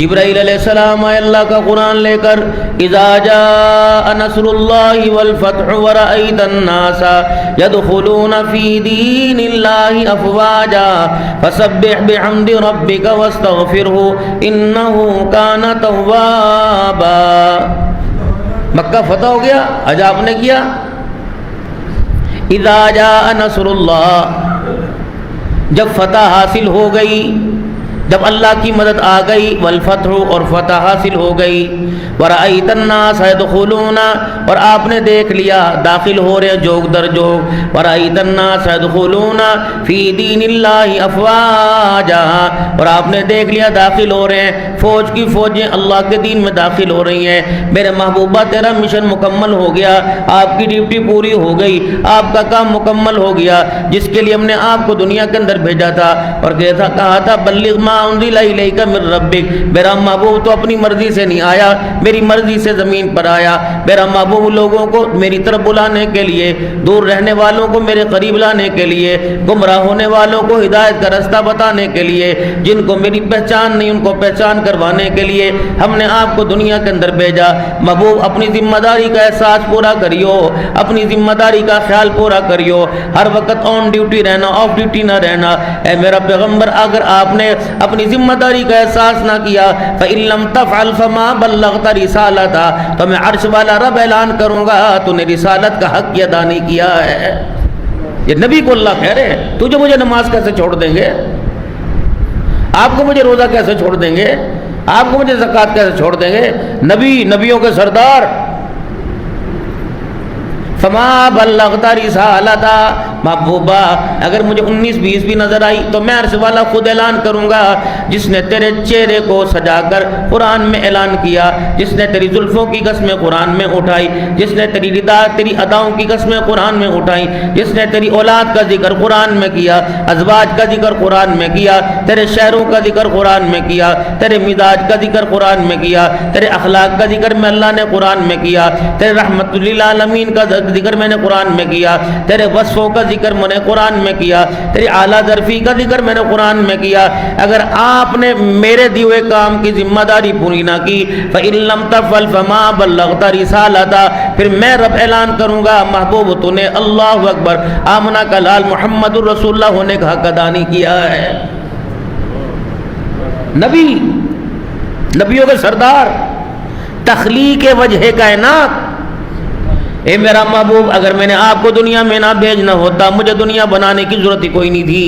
جبرائیل علیہ السلام آئے اللہ کا قرآن لے کر، اذا جاء نصر اللہ والفتح ورأیت الناس يدخلون فی دین اللہ افواجا فسبح بحمد ربک واستغفرہ انہ کان توابا۔ مکہ فتح ہو گیا، حج آپ نے کیا۔ اذا جاء نصر اللہ، جب فتح حاصل ہو گئی، جب اللہ کی مدد آ گئی، والفتح اور فتح حاصل ہو گئی، ورأیت الناس يدخلون اور آپ نے دیکھ لیا داخل ہو رہے جوگ در جوگ، ورأیت الناس يدخلون فی دین اللہ افواجا اور آپ نے دیکھ لیا داخل ہو رہے ہیں فوج کی فوجیں اللہ کے دین میں داخل ہو رہی ہیں۔ میرے محبوبہ تیرا مشن مکمل ہو گیا، آپ کی ڈیوٹی پوری ہو گئی، آپ کا کام مکمل ہو گیا جس کے لیے ہم نے آپ کو دنیا کے اندر بھیجا تھا اور کہا تھا بلغ ما انزل الیک من ربک، میرا محبوب تو اپنی مرضی سے نہیں آیا، میری مرضی سے زمین پر آیا۔ میرا محبوب لوگوں کو میری طرف بلانے کے لیے، دور رہنے والوں کو میرے قریب لانے کے لیے، گمراہ ہونے والوں کو ہدایت کا رستہ بتانے کے لیے، جن کو میری پہچان نہیں ان کو پہچان کروانے کے لیے ہم نے آپ کو دنیا کے اندر بھیجا۔ محبوب اپنی ذمہ داری کا احساس پورا کریو، اپنی ذمہ داری کا خیال پورا کریو، ہر وقت آن ڈیوٹی رہنا، آف ڈیوٹی نہ رہنا۔ اے میرا پیغمبر اگر آپ نے اپنی ذمہ داری کا احساس نہ کیا فَإِن لَمْ تَفْعَلْ فَمَا بَلَّغْتَ رِسَالَتَهُ، تو میں عرش والا رب اعلان کروں گا تو نے رسالت کا حق ادا نہیں کیا ہے۔ یہ نبی کو اللہ کہہ رہے ہیں تجھے مجھے نماز کیسے چھوڑ دیں گے، آپ کو مجھے روزہ کیسے چھوڑ دیں گے، آپ کو مجھے زکوٰۃ کیسے چھوڑ دیں گے؟ نبی، نبیوں کے سردار، فما بلغت رسالتا، محبوبہ اگر مجھے 19-20 بھی نظر آئی تو میں عرش والا خود اعلان کروں گا جس نے تیرے چہرے کو سجا کر قرآن میں اعلان کیا، جس نے تیری زلفوں کی قسمیں قرآن میں اٹھائی، جس نے تیری ردا تیری اداؤں کی قسمیں قرآن میں اٹھائی، جس نے تیری اولاد کا ذکر قرآن میں کیا، ازواج کا ذکر قرآن میں کیا، تیرے شہروں کا ذکر قرآن میں کیا، تیرے مزاج کا ذکر قرآن میں کیا، تیرے اخلاق کا ذکر میں اللہ نے قرآن میں کیا، تیرے رحمت للعالمین کا ذکر میں نے قرآن میں کیا، تیرے وصفوں کا ذکر میں نے قرآن میں کیا، تیری اعلیٰ ظرفی کا ذکر میں نے قرآن میں کیا۔ اگر آپ نے میرے دیے ہوئے کام کی ذمہ داری پوری نہ کی فَإِن لَمْ تَفْعَلْ فَمَا بَلَّغْتَ رِسَالَتَهُ، پھر میں رب اعلان کروں گا محبوب تو نے اللہ اکبر آمنہ کا لال محمد الرسول اللہ ہونے کا حق ادا نہیں کیا ہے۔ نبی، نبیوں کے سردار، تخلیق وجہ کائنات، اے میرا محبوب اگر میں نے آپ کو دنیا میں نہ بھیجنا ہوتا مجھے دنیا بنانے کی ضرورت ہی کوئی نہیں تھی۔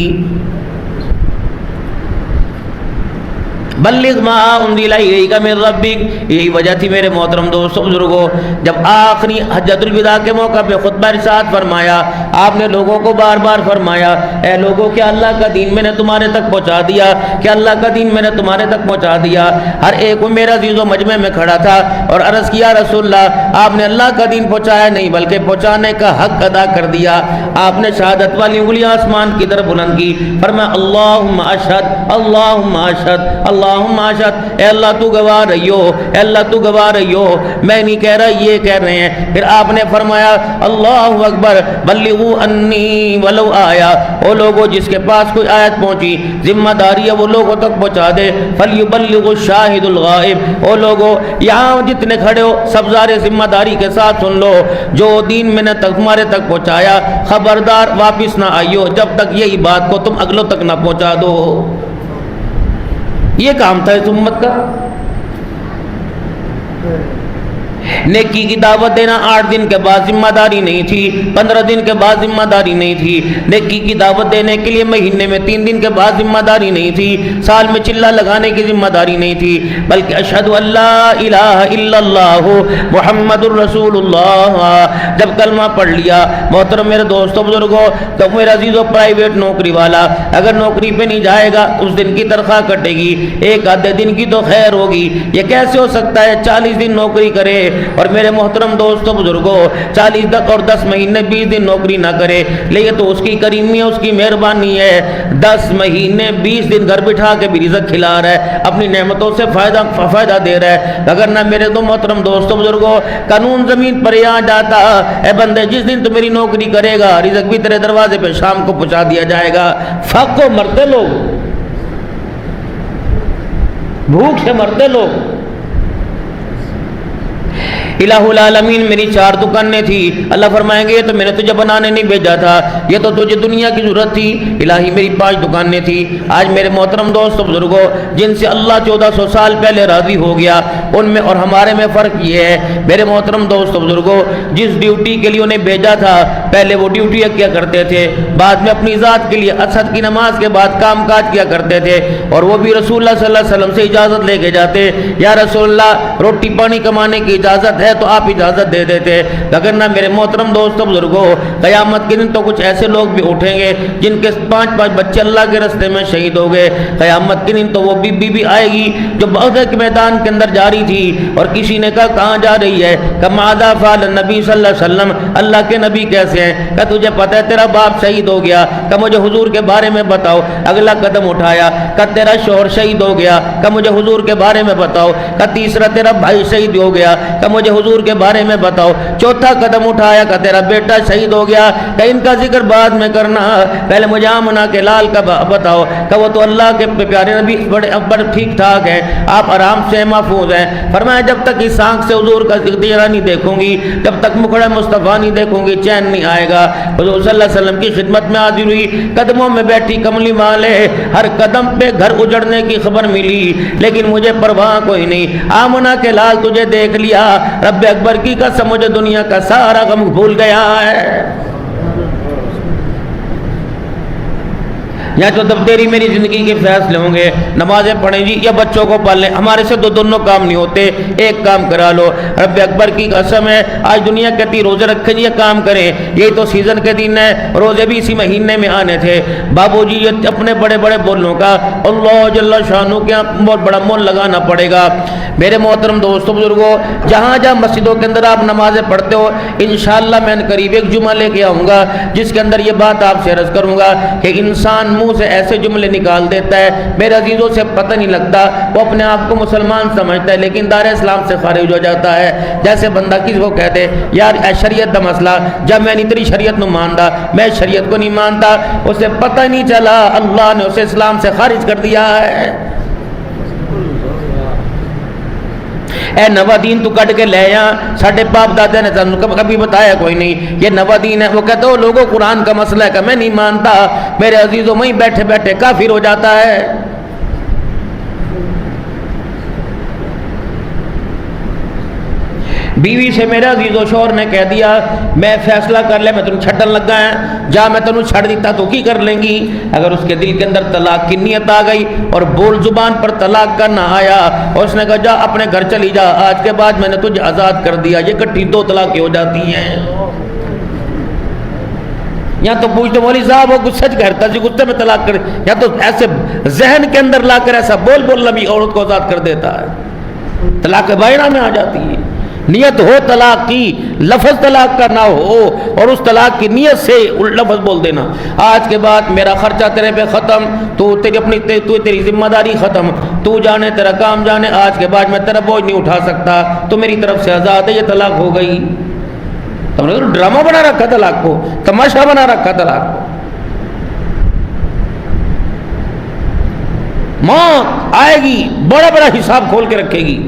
بلغ ما انزل الیک من ربک، یہی وجہ تھی میرے محترم دوستوں بزرگوں، جب آخری حجۃ الوداع کے موقع پہ خطبہ ارشاد فرمایا آپ نے لوگوں کو بار بار فرمایا اے لوگوں کیا اللہ کا دین میں نے تمہارے تک پہنچا دیا، کیا اللہ کا دین میں نے تمہارے تک پہنچا دیا؟ ہر ایک کو میرا عزیز و مجمع میں کھڑا تھا اور عرض کیا رسول اللہ آپ نے اللہ کا دین پہنچایا نہیں بلکہ پہنچانے کا حق ادا کر دیا۔ آپ نے شہادت والی انگلیاں آسمان کی طرف بلند کی، فرمایا اللہم اشہد اللہم اشہد اللہم اشہد، اے اللہ تو گواہ رہی ہو، اے اللہ تو گواہ رہی ہو، میں نہیں کہہ رہا یہ کہہ رہے ہیں۔ پھر آپ نے فرمایا اللہ اکبر بلغوا انی ولو آیا، وہ لوگوں جس کے پاس کوئی آیت پہنچی ذمہ داری ہے وہ لوگوں تک پہنچا دے، فلیبلغ الشاہد الغائب، وہ لوگوں یہاں جتنے کھڑے ہو سب سارے ذمہ داری کے ساتھ سن لو، جو دین میں نے تمہارے تک پہنچایا خبردار واپس نہ آئیو جب تک یہی بات کو تم اگلوں تک نہ پہنچا دو۔ یہ کام تھا اس امت کا، نیکی کی دعوت دینا 8 دن کے بعد ذمہ داری نہیں تھی، 15 دن کے بعد ذمہ داری نہیں تھی، نیکی کی دعوت دینے کے لیے مہینے میں 3 دن کے بعد ذمہ داری نہیں تھی، سال میں چلہ لگانے کی ذمہ داری نہیں تھی، بلکہ اشہد ان لا الہ الا اللہ محمد الرسول اللہ جب کلمہ پڑھ لیا۔ محترم میرے دوستوں بزرگوں، تو میرا عزیز و پرائیویٹ نوکری والا اگر نوکری پہ نہیں جائے گا اس دن کی تنخواہ کٹے گی، ایک آدھے دن کی تو خیر ہوگی، یہ کیسے ہو سکتا ہے 40 دن نوکری کرے اور میرے محترم دوستوں بزرگوں 40 تک اور 10 مہینے 20 دن نوکری نہ کرے، لیکن تو اس کی کریمی ہے، اس کی مہربانی ہے، 10 مہینے 20 دن گھر بٹھا کے بھی رزق کھلا رہا ہے، اپنی نعمتوں سے فائدہ دے رہا ہے۔ اگر نہ میرے تو محترم دوستوں بزرگوں قانون زمین پر آ جاتا اے بندے جس دن تو میری نوکری کرے گا رزق بھی تیرے دروازے پہ شام کو پہنچا دیا جائے گا، فق کو مرتے لوگ بھوک سے مرتے لوگ۔ الہ العالمین میری 4 دکانیں تھی، اللہ فرمائیں گے یہ تو میں نے تجھے بنانے نہیں بھیجا تھا، یہ تو تجھے دنیا کی ضرورت تھی، الہی میری 5 دکانیں تھی۔ آج میرے محترم دوستو بزرگوں، جن سے اللہ 1400 سال پہلے راضی ہو گیا، ان میں اور ہمارے میں فرق یہ ہے میرے محترم دوستو بزرگوں، جس ڈیوٹی کے لیے انہیں بھیجا تھا پہلے وہ ڈیوٹی کیا کرتے تھے، بعد میں اپنی ذات کے لیے اسد کی نماز کے بعد کام کاج کیا کرتے تھے، اور وہ بھی رسول اللہ صلی اللہ علیہ وسلم سے اجازت لے کے جاتے، یا رسول اللہ روٹی پانی کمانے کی اجازت ہے تو آپ اجازت دے دیتے، اگر نہ میرے محترم دوستو بزرگوں، قیامت کے دن تو کچھ ایسے لوگ بھی اٹھیں گے جن کے 5 بچے اللہ کے راستے میں شہید ہو گئے، قیامت کے دن تو وہ بی آئے گی جو بدر کے میدان کے اندر جا رہی تھی، اور کسی نے کہا کہاں جا رہی ہے، کہ ماذا فعل النبی صلی اللہ علیہ وسلم، اللہ کے نبی کیسے ہیں، کہ تجھے پتہ ہے تیرا باپ شہید ہو گیا، کہ مجھے حضور کے بارے میں بتاؤ، اگلا قدم اٹھایا کہ تیرا شوہر شہید ہو گیا، کہ مجھے حضور کے بارے میں بتاؤ، کہ تیسرا تیرا بھائی شہید ہو گیا، کہ مجھے حضور کے بارے میں بتاؤ، چوتھا قدم اٹھایا کہ تیرا بیٹا شہید ہو گیا، کہ ان کا ذکر بعد میں کرنا، پہلے مجھے آمنہ کے لال کا بتاؤ، کہ وہ تو اللہ کے پیارے نبی بڑے ٹھیک ٹھاک ہیں، آپ آرام سے محفوظ ہیں۔ فرمایا جب تک اس آنکھ سے حضور کا چہرہ نہیں دیکھوں گی، جب تک مکھڑا مصطفیٰ نہیں دیکھوں گی، چین نہیں آئے گا۔ حضور صلی اللہ علیہ وسلم کی خدمت میں حاضر ہوئی، قدموں میں بیٹھی کملی والے، ہر قدم پہ گھر اجڑنے کی خبر ملی، لیکن مجھے پرواہ کوئی نہیں، آمنہ کے لال تجھے دیکھ لیا، رب اکبر کی قسم مجھے دنیا کا سارا غم بھول گیا ہے۔ یا تو تیری میری زندگی کے فیصلے ہوں گے، نمازیں پڑھیں جی یا بچوں کو پال لیں، ہمارے سے دونوں کام نہیں ہوتے، ایک کام کرا لو۔ رب اکبر کی قسم ہے آج دنیا کہتی روزے رکھیں جی یا کام کریں، یہی تو سیزن کے دن ہے، روزے بھی اسی مہینے میں آنے تھے۔ بابو جی یہ اپنے بڑے بڑے بولوں کا اللہ جل شانہ کے بہت بڑا مول لگانا پڑے گا۔ میرے محترم دوستو بزرگوں، جہاں جہاں مسجدوں کے اندر آپ نمازیں پڑھتے ہو، انشاءاللہ میں قریب ایک جمعہ لے کے آؤں گا جس کے اندر یہ بات آپ سے عرض کروں گا کہ انسان منہ سے ایسے جملے نکال دیتا ہے، میرے عزیزوں سے پتہ نہیں لگتا، وہ اپنے آپ کو مسلمان سمجھتا ہے لیکن دار اسلام سے خارج ہو جاتا ہے۔ جیسے بندہ کسی کو کہتے یار اے شریعت دا مسئلہ، جب میں نہیں تیری شریعت نو مانتا، میں شریعت کو نہیں مانتا، اسے پتہ نہیں چلا اللہ نے اسے اسلام سے خارج کر دیا ہے۔ اے نوا دین تو کٹ کے لے آ، ساڈے باپ دادا نے کبھی بتایا کوئی نہیں یہ نوا دین ہے۔ وہ کہتے ہو لوگوں قرآن کا مسئلہ ہے کہ میں نہیں مانتا، میرے عزیزوں وہیں بیٹھے بیٹھے کافر ہو جاتا ہے۔ بیوی سے میرے عزیز و شوہر نے کہہ دیا میں فیصلہ کر لے میں تنوں چھڑن لگا ہے، جا میں تنوں چھڑ دیتا تو کی کر لیں گی؟ اگر اس کے دل کے اندر طلاق کی نیت آ گئی اور بول زبان پر طلاق کا نہ آیا اور اس نے کہا جا اپنے گھر چلی جا، آج کے بعد میں نے تجھے آزاد کر دیا، یہ کٹھی 2 طلاقیں ہو جاتی ہیں۔ یا تو پوچھتے مولوی صاحب وہ غصے کرتا جی غصے میں طلاق کر، یا تو ایسے ذہن کے اندر لا کر ایسا بولنا بھی عورت کو آزاد کر دیتا ہے، طلاق بائنہ میں آ جاتی ہے۔ نیت ہو طلاق کی، لفظ طلاق کا نہ ہو اور اس طلاق کی نیت سے لفظ بول دینا، آج کے بعد میرا خرچہ تیرے پہ ختم، تو تیری ذمہ داری ختم، تو جانے تیرا کام جانے، آج کے بعد میں تیرا بوجھ نہیں اٹھا سکتا، تو میری طرف سے آزاد ہے، یہ طلاق ہو گئی۔ تم نے تو ڈرامہ بنا رکھا طلاق کو، تماشا بنا رکھا طلاق کو۔ ماں آئے گی بڑا بڑا حساب کھول کے رکھے گی۔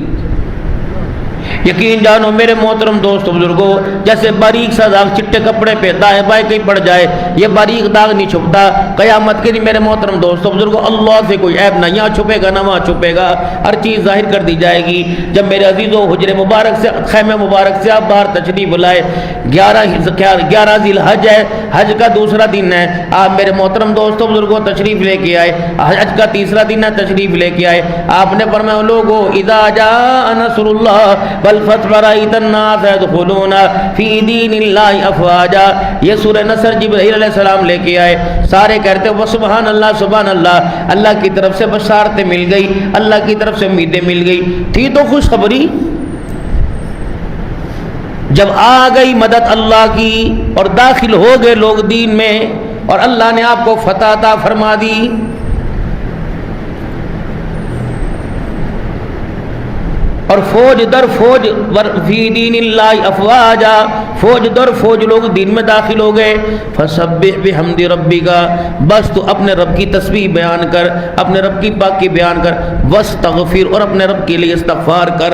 یقین جانو میرے محترم دوست بزرگوں، جیسے باریک سا داغ چٹے کپڑے پہ دائیں بائیں کہیں پڑ جائے، یہ باریک داغ نہیں چھپتا، قیامت کے دن میرے محترم دوستو بزرگوں اللہ سے کوئی عیب نہ یہاں چھپے گا نہ وہاں چھپے گا، ہر چیز ظاہر کر دی جائے گی۔ جب میرے عزیزو حجر مبارک سے خیمہ مبارک سے آپ باہر تشریف لائے، 11 ذی الحج ہے، حج کا دوسرا دن ہے، آپ میرے محترم دوستو بزرگوں تشریف لے کے آئے، حج کا تیسرا دن ہے تشریف لے کے آئے، آپ نے فرمایا لوگو اذا جاء نصر اللہ والفتح ورأيت الناس يدخلون في دين الله افواجا، یہ سورہ نصر جبرائیل علیہ السلام لے کے آئے، سارے کہتے وہ سبحان اللہ سبحان اللہ، اللہ کی طرف سے بشارتیں مل گئی، اللہ کی طرف سے امیدیں مل گئی، تھی تو خوشخبری۔ جب آ گئی مدد اللہ کی اور داخل ہو گئے لوگ دین میں اور اللہ نے آپ کو فتح عطا فرما دی، اور فوج در فوج فی دین اللہ افواجا، فوج در فوج لوگ دین میں داخل ہو گئے، فسبح بحمد ربک، بس تو اپنے رب کی تسبیح بیان کر، اپنے رب کی پاکی بیان کر، واستغفر، اور اپنے رب کے لیے استغفار کر۔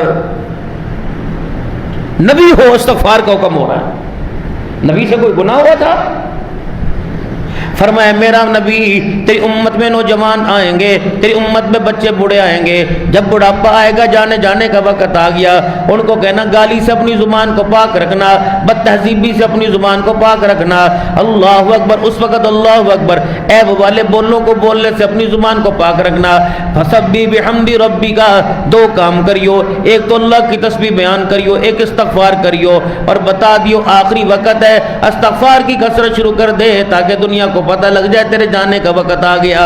نبی ہو استغفار کا حکم ہو رہا ہے، نبی سے کوئی گناہ ہوا تھا؟ فرمایا میرا نبی تیری امت میں نوجوان آئیں گے، تیری امت میں بچے بوڑھے آئیں گے، جب بڑھاپا آئے گا، جانے کا وقت آ گیا، ان کو کہنا گالی سے اپنی زبان کو پاک رکھنا، بد تہذیبی سے اپنی زبان کو پاک رکھنا، اللہ اکبر، اس وقت اللہ اکبر، عیب والے بولوں کو بولنے سے اپنی زبان کو پاک رکھنا۔ فسبح بحمد ربک، دو کام کریو، ایک تو اللہ کی تسبیح بیان کریو، ایک استغفار کریو، اور بتا دیو آخری وقت ہے، استغفار کی کثرت شروع کر دے تاکہ دنیا کو پتہ لگ جائے تیرے جانے کا وقت آ گیا۔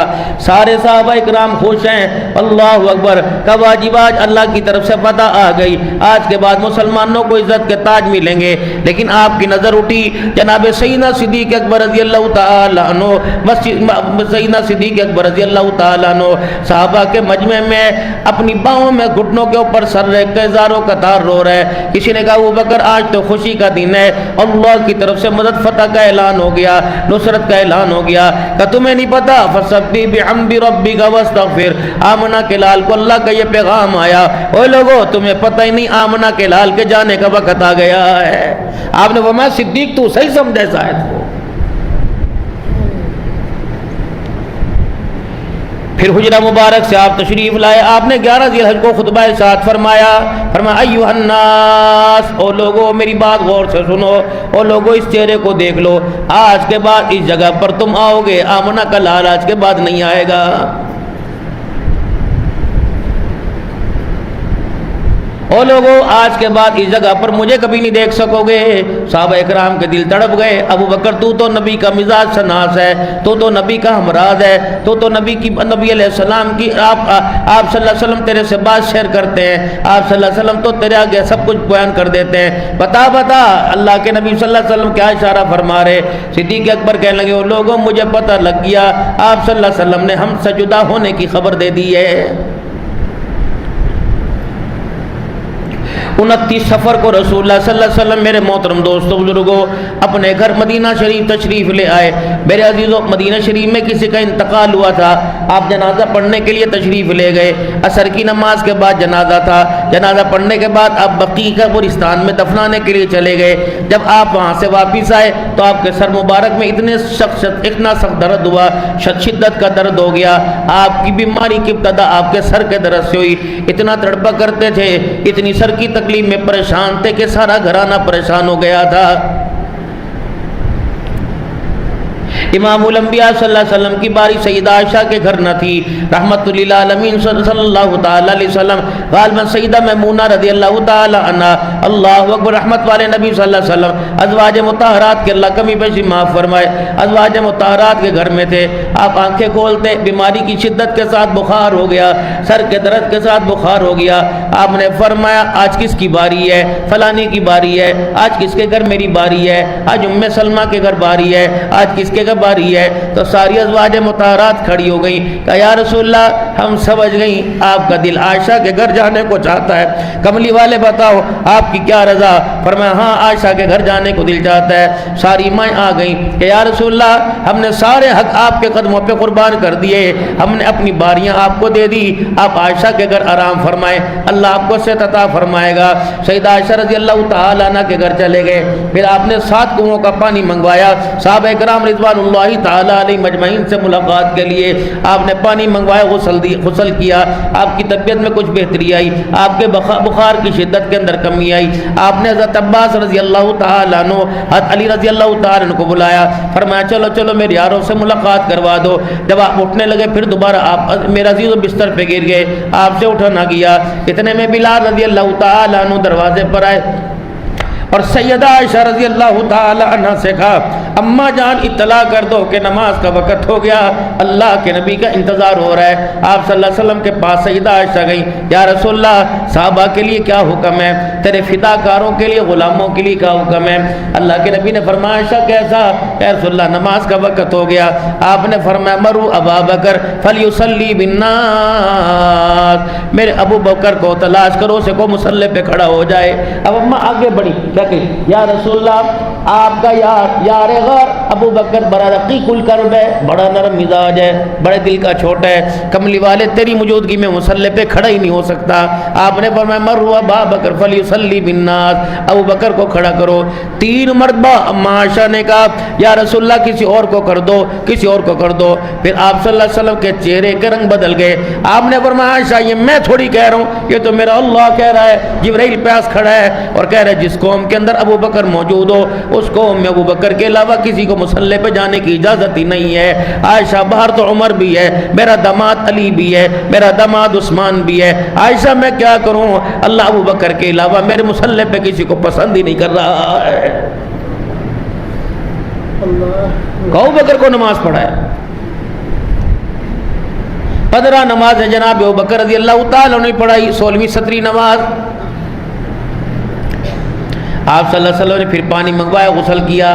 سارے صحابہ اکرام خوش ہیں، اللہ اکبر، کا واجب آج اللہ کی طرف سے پتہ آ گئی، آج کے بعد مسلمانوں کو عزت کے تاج ملیں گے۔ لیکن آپ کی نظر اٹھی جناب سیدنا صدیق اکبر رضی اللہ تعالی عنہ، سیدنا صدیق اکبر رضی اللہ تعالی عنہ صحابہ کے مجمع میں اپنی باہوں میں گھٹنوں کے اوپر سر رکھ کے زاروں قطار رو رہے ہیں۔ کسی نے کہا ابو بکر آج تو خوشی کا دن ہے، اللہ کی طرف سے مدد فتح کا اعلان ہو گیا، نصرت کا اعلان ہو گیا۔ کہ تمہیں نہیں پتا فسبح بحمد ربک واستغفر، آمنہ کے لال کو اللہ کا یہ پیغام آیا، اوے لوگو تمہیں پتہ ہی نہیں آمنہ کے لال کے جانے کا وقت آ گیا ہے۔ آپ نے فرمایا صدیق تو صحیح سمجھے شاید وہ۔ پھر حجرہ مبارک سے آپ تشریف لائے، آپ نے 11 ذی الحج کو خطبہ ارشاد فرمایا، فرمایا ایھا الناس، او لوگو میری بات غور سے سنو، او لوگو اس چہرے کو دیکھ لو، آج کے بعد اس جگہ پر تم آؤ گے، آمنہ کا لال آج کے بعد نہیں آئے گا۔ او لوگو آج کے بعد اس جگہ پر مجھے کبھی نہیں دیکھ سکو گے۔ صحابہ اکرام کے دل تڑپ گئے، ابو بکر تو نبی کا مزاج شناس ہے، تو نبی کا ہمراز ہے، تو نبی علیہ السلام کی آپ صلی اللہ علیہ وسلم تیرے سے بات شیئر کرتے ہیں، آپ صلی اللہ علیہ وسلم تو تیرے آگے سب کچھ بیان کر دیتے ہیں، بتا اللہ کے نبی صلی اللہ علیہ وسلم کیا اشارہ فرما رہے؟ صدیق اکبر کہنے لگے، او لوگوں مجھے پتہ لگ گیا، آپ صلی اللہ علیہ وسلم نے ہم سے جدا ہونے کی خبر دے دی ہے۔ 29 سفر کو رسول اللہ صلی اللہ علیہ وسلم میرے محترم دوستوں بزرگوں اپنے گھر مدینہ شریف تشریف لے آئے۔ میرے عزیزوں مدینہ شریف میں کسی کا انتقال ہوا تھا، آپ جنازہ پڑھنے کے لیے تشریف لے گئے، عصر کی نماز کے بعد جنازہ تھا، جنازہ پڑھنے کے بعد آپ بقیع قبرستان میں دفنانے کے لیے چلے گئے۔ جب آپ وہاں سے واپس آئے تو آپ کے سر مبارک میں اتنا سخت درد ہوا، شدت کا درد ہو گیا۔ آپ کی بیماری کی ابتدا آپ کے سر کے درد سے ہوئی، اتنا تڑپا کرتے تھے، اتنی سر کی تکلیف میں پریشان تھے کہ سارا گھرانہ پریشان ہو گیا تھا۔ امام الانبیاء صلی اللہ علیہ وسلم کی باری سیدہ عائشہ کے گھر نہ تھی، رحمت للعالمین صلی اللہ تعالی علیہ وسلم، غالباً سیدہ میمونہ رضی اللہ تعالی عنہا، اللہ اکبر، رحمت والے نبی صلی اللہ علیہ وسلم، ازواج مطہرات کے اللہ کمی بیشی معاف فرمائے، ازواج مطہرات کے گھر میں تھے۔ آپ آنکھیں کھولتے، بیماری کی شدت کے ساتھ بخار ہو گیا، سر کے درد کے ساتھ بخار ہو گیا۔ آپ نے فرمایا آج کس کی باری ہے؟ فلانی کی باری ہے۔ آج کس کے گھر میری باری ہے؟ آج ام سلمہ کے گھر باری ہے۔ آج کس کے گھر باری ہے؟ تو ساری ازواج مطہرات کھڑی ہو گئی کہ یا رسول اللہ ہم سمجھ گئیں آپ کا دل عائشہ کے گھر جانے کو چاہتا ہے، کملی والے بتاؤ آپ کی کیا رضا؟ فرمایا ہاں عائشہ کے گھر جانے کو دل چاہتا ہے۔ ساری مائیں آ گئیں کہ یا رسول اللہ ہم نے سارے حق آپ کے قدموں پہ قربان کر دیے، ہم نے اپنی باریاں آپ کو دے دی، آپ عائشہ کے گھر آرام فرمائیں، اللہ آپ کو صحت عطا فرمائے گا۔ سیدہ عائشہ رضی اللہ تعالی عنہ کے گھر چلے گئے، پھر آپ نے 7 کنووں کا پانی منگوایا، صحابہ کرام رضوان اللہ تعالی علیہ مجمعین سے ملاقات کے لیے آپ نے پانی منگوایا، غسل کیا، آپ کی طبیعت میں کچھ بہتری آئی، آپ کے بخار کی شدت کے اندر کمی آئی۔ آپ نے حضرت عباس رضی اللہ تعالی عنہ، حضرت علی رضی اللہ تعالی عنہ کو بلایا، فرمایا چلو چلو میرے یاروں سے ملاقات کروا دو۔ جب آپ اٹھنے لگے پھر دوبارہ آپ میرا عزیز و بستر پہ گر گئے، آپ سے اٹھا نہ گیا۔ اتنے میں بلال رضی اللہ تعالی عنہ دروازے پر آئے اور سیدہ عائشہ رضی اللہ تعالی عنہ سے کہا اماں جان اطلاع کر دو کہ نماز کا وقت ہو گیا، اللہ کے نبی کا انتظار ہو رہا ہے۔ آپ صلی اللہ علیہ وسلم کے پاس سیدہ عائشہ گئیں، یا رسول اللہ صحابہ کے لیے کیا حکم ہے؟ تیرے فداکاروں کے لیے، غلاموں کے لیے کیا حکم ہے؟ اللہ کے نبی نے فرمایا عائشہ کیسا؟ یا رسول اللہ نماز کا وقت ہو گیا۔ آپ نے فرمایا مرو ابا بکر فلیصلی بالناس، میرے ابو بکر کو تلاش کرو، اسے کو مصلی پہ کھڑا ہو جائے۔ اب اماں آگے بڑھی، کیا کہ یا رسول اللہ آپ کا یار غار ابو بکر بڑا رقیق القلب ہے، بڑا نرم مزاج ہے، بڑے دل کا چھوٹا ہے، کملی والے تیری موجودگی میں مصلی پہ کھڑا ہی نہیں ہو سکتا۔ آپ نے فرمایا مروا ابا بکر فلیصلی بالناس، ابو بکر کو کھڑا کرو۔ 3 مرتبہ اما عائشہ نے کہا یا رسول اللہ کسی اور کو کر دو، کسی اور کو کر دو۔ پھر آپ صلی اللہ علیہ وسلم کے چہرے کے رنگ بدل گئے۔ آپ نے فرمایا عائشہ یہ میں تھوڑی کہہ رہا ہوں، یہ تو میرا اللہ کہہ رہا ہے۔ جبرائیل پاس کھڑا ہے اور کہہ رہا ہے جس قوم کے اندر ابو بکر موجود ہو اس قوم میں ابو بکر کے علاوہ کسی کو مصلی پہ جانے کی اجازت ہی نہیں ہے۔ عائشہ باہر تو عمر بھی ہے، میرا داماد علی بھی ہے، میرا داماد عثمان بھی ہے، عائشہ میں کیا کروں، اللہ ابو بکر کے علاوہ میرے مصلی پہ کسی کو پسند ہی نہیں کر رہا ہے۔ ابو بکر کو نماز پڑھائے، 15 نماز ہے جناب ابو بکر رضی اللہ تعالیٰ نے پڑھائی، 16ویں 17ویں نماز۔ آپ صلی اللہ علیہ وسلم نے پھر پانی منگوایا، غسل کیا۔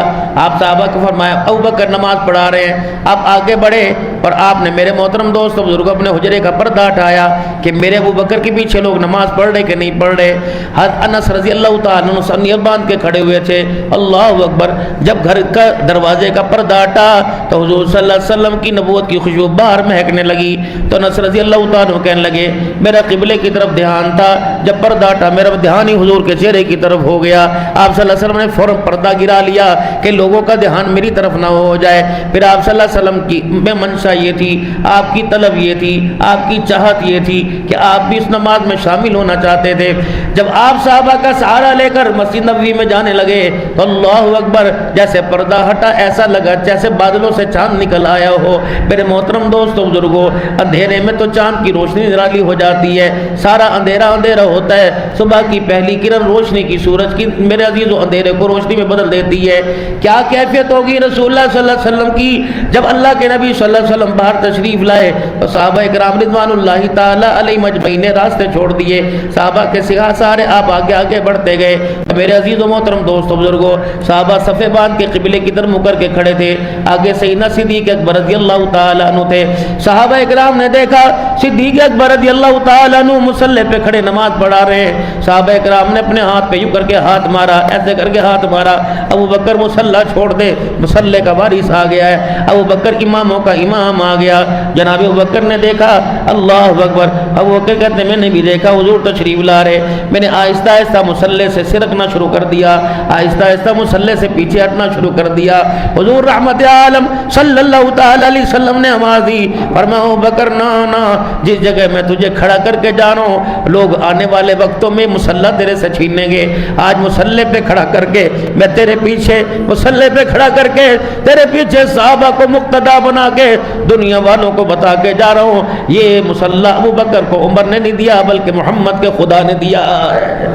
آپ صحابہ کو فرمایا ابو بکر نماز پڑھا رہے ہیں، آپ آگے بڑھے اور آپ نے میرے محترم دوست بزرگ اپنے حجرے کا پردہ ہٹایا کہ میرے ابو بکر کے پیچھے لوگ نماز پڑھ رہے کہ نہیں پڑھ رہے۔ حضرت انس رضی اللہ تعالیٰ عنہ سنیت باندھ کے کھڑے ہوئے تھے۔ اللہ اکبر، جب گھر کا دروازے کا پردہ ہٹا تو حضور صلی اللہ علیہ وسلم کی نبوت کی خوشبو باہر مہکنے لگی تو انس رضی اللہ تعالیٰ عنہ کہنے لگے میرا قبلے کی طرف دھیان تھا، جب پردہ ہٹا میرا دھیان ہی حضور کے چہرے کی طرف ہو گیا۔ آپ صلی اللہ علیہ وسلم نے فوراً پردہ گرا لیا کہ لوگوں کا دھیان میری طرف نہ ہو جائے۔ پھر آپ صلی اللہ علیہ وسلم کی میں منشا یہ تھی، آپ کی طلب یہ تھی، آپ کی چاہت یہ تھی کہ آپ بھی اس نماز میں شامل ہونا چاہتے تھے۔ جب آپ صحابہ کا سہارا لے کر مسجد نبوی میں جانے لگے تو اللہ اکبر، جیسے پردہ ہٹا ایسا لگا جیسے بادلوں سے چاند نکل آیا ہو۔ میرے محترم دوستو بزرگوں، اندھیرے میں تو چاند کی روشنی نرالی ہو جاتی ہے، سارا اندھیرا اندھیرا ہوتا ہے، صبح کی پہلی کرن روشنی کی سورج کی میرے عزیزو اندھیرے کو روشنی میں بدل دیتی ہے۔ کیا کیفیت ہوگی رسول اللہ صلی اللہ علیہ وسلم کی جب اللہ کے نبی صلی اللہ علیہ وسلم باہر تشریف لائے تو صحابہ کرام رضوان اللہ تعالی علیہم اجمعین نے راستے چھوڑ دیے، صحابہ کے سہارے آپ آگے آگے بڑھتے گئے۔ میرے عزیز و محترم دوستو بزرگوں، صحابہ صفے باندھ کے قبلے کی طرف منہ کر کے کھڑے تھے، آگے سیدنا صدیق اکبر رضی اللہ تعالی عنہ تھے۔ صحابہ کرام نے دیکھا صدیق اکبر رضی اللہ تعالی عنہ مصلی پہ کھڑے نماز پڑھا رہے ہیں۔ صحابہ کرام نے اپنے ہاتھ پہ یوں کر کے ہاتھ مارا، ایسے کر کے ہاتھ مارا، ابو بکر مصلی چھوڑ دے، مصلی کا وارث آ گیا ہے، ابو بکر اماموں کا امام آ گیا۔ جناب ابو بکر نے دیکھا، اللہ اکبر، ابو بکر کہتے میں نے بھی دیکھا حضور تشریف لا رہے، میں نے آہستہ آہستہ مصلی سے سرکنا شروع کر دیا، آہستہ آہستہ مصلی سے پیچھے ہٹنا شروع کر دیا۔ حضور رحمت عالم صلی اللہ تعالی علیہ وسلم نے آواز دی، فرمایا ابو بکر نا نا، جس جگہ میں تجھے کھڑا کر کے جا رہا ہوں لوگ آنے والے وقتوں میں مصلی تیرے سے چھینیں گے، آج مصلی پہ کھڑا کر کے میں تیرے پیچھے مصلی پہ کھڑا کر کے تیرے پیچھے صحابہ کو مقتدا بنا کے دنیا والوں کو بتا کے جا رہا ہوں یہ مصلی ابو بکر کو عمر نے نہیں دیا بلکہ محمد کے خدا نے دیا ہے۔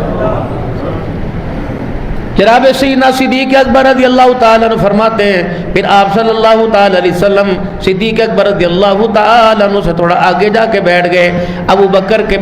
جناب سیدنا صدیق اکبر رضی اللہ تعالیٰ عنہ فرماتے ہیں پھر آپ صلی اللہ تعالیٰ علیہ وسلم صدیق اکبر رضی اللہ تعالیٰ عنہ سے تھوڑا آگے جا کے بیٹھ گئے۔ ابو بکر کے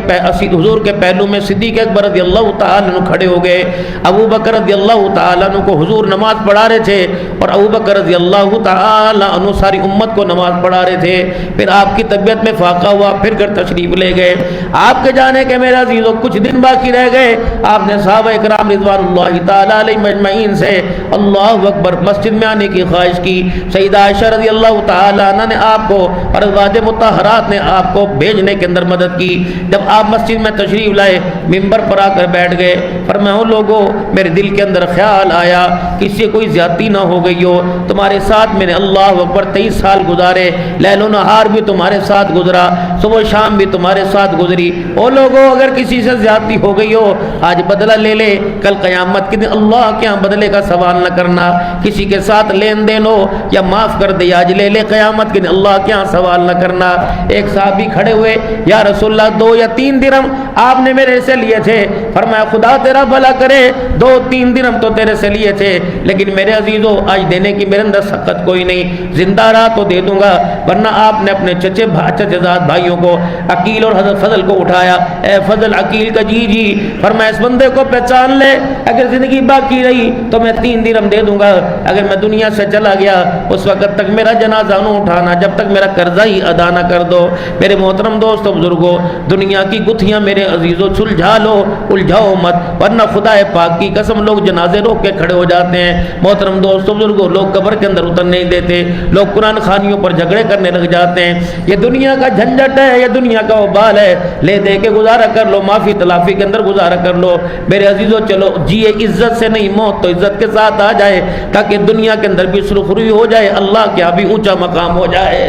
حضور کے پہلو میں صدیق اکبر رضی اللہ تعالیٰ عنہ کھڑے ہو گئے۔ ابو بکر رضی اللہ تعالیٰ عنہ کو حضور نماز پڑھا رہے تھے اور ابو بکر رضی اللہ تعالیٰ عنہ ساری امت کو نماز پڑھا رہے تھے۔ پھر آپ کی طبیعت میں فاقہ ہوا، پھر کر تشریف لے گئے۔ آپ کے جانے کے میرے عزیزوں کچھ دن باقی رہ گئے، آپ نے صحابہ اکرام رضوان اللہ تعالیٰ علیہ مجمعین سے اللہ اکبر مسجد میں آنے کی خواہش کی۔ سیدہ عائشہ رضی اللہ تعالیٰ عنہ نے آپ کو اور ازواج مطہرات نے آپ کو بھیجنے کے اندر مدد کی۔ جب آپ مسجد میں تشریف لائے منبر پر آ کر بیٹھ گئے، فرمایا لوگوں میرے دل کے اندر خیال آیا کسی کوئی زیادتی نہ ہو گئی ہو، تمہارے ساتھ میں نے اللہ اکبر 23 سال گزارے، لیل و نہار بھی تمہارے ساتھ گزرا، صبح و شام بھی تمہارے ساتھ گزری، او لوگوں اگر کسی سے زیادتی ہو گئی ہو آج بدلہ لے لے، کل قیامت کے دن اللہ کے ہاں بدلے کا سوال نہ کرنا، کسی کے ساتھ لین دین ہو یا معاف کر دے آج لے لے، قیامت کے دن اللہ کے ہاں سوال نہ کرنا۔ ایک صحابی کھڑے ہوئے، یا رسول اللہ 2 یا 3 درہم آپ نے میرے سے لیے تھے، فرمایا خدا تیرا بھلا کرے 2-3 درہم تو تیرے سے لیے تھے لیکن میرے عزیزو آج دینے کی میرے اندر سخت کوئی نہیں، زندہ رہا تو دے دوں گا، ورنہ آپ نے اپنے چچے زاد بھائیوں کو عقیل اور حضرت فضل کو اٹھایا، اے فضل عقیل کا جی جی، فرمایا اس بندے کو پہچان لے، اگر زندگی باقی رہی تو میں 3 درہم دے دوں گا، اگر میں دنیا سے چلا گیا اس وقت تک میرا جنازہ نہ اٹھانا جب تک میرا قرضہ ہی ادا نہ کر دو۔ میرے محترم دوستو بزرگو، دنیا کی گتھیاں میرے عزیزو سلجھا لو، الجھاؤ مت، ورنہ خدا پاک کی قسم لوگ جنازے روک کے کھڑے ہو جاتے ہیں۔ محترم دوستو بزرگو، لوگ قبر کے اندر اتر نہیں دیتے، لوگ قرآن خوانیوں پر جھگڑے کرنے لگ جاتے ہیں۔ یہ دنیا کا جھنجھٹ ہے، یہ دنیا کا وبال ہے، لے دے کے گزارا کر لو، معافی تلافی کے اندر گزارا کر لو میرے عزیزو۔ چلو جیے عزت سے نہیں، موت تو عزت کے ساتھ آ جائے، تاکہ دنیا کے اندر بھی سرخروئی ہو جائے، اللہ کے بھی اونچا مقام ہو جائے۔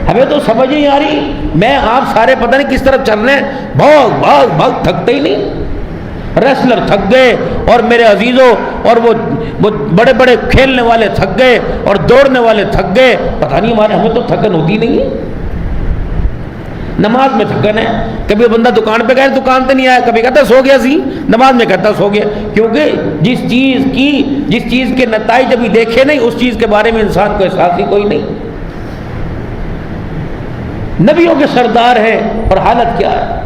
ہمیں تو سمجھ نہیں آ رہی، میں آپ سارے پتہ نہیں کس طرف چل رہے ہیں، بھاگ بھاگ بھاگ، تھکتے ہی نہیں۔ ریسلر تھک گئے اور میرے عزیزوں، اور وہ بڑے بڑے کھیلنے والے تھک گئے اور دوڑنے والے تھک گئے، پتہ نہیں ہمیں تو تھکن ہوتی نہیں ہے۔ نماز میں تھکن ہے، کبھی بندہ دکان پہ گئے دکان پہ نہیں آیا، کبھی کہتا سو گیا سی، نماز میں کہتا سو گیا، کیونکہ جس چیز کے نتائج ابھی دیکھے نہیں، اس چیز کے بارے میں انسان کو احساس ہی کوئی نہیں۔ نبیوں کے سردار ہیں اور حالت کیا ہے۔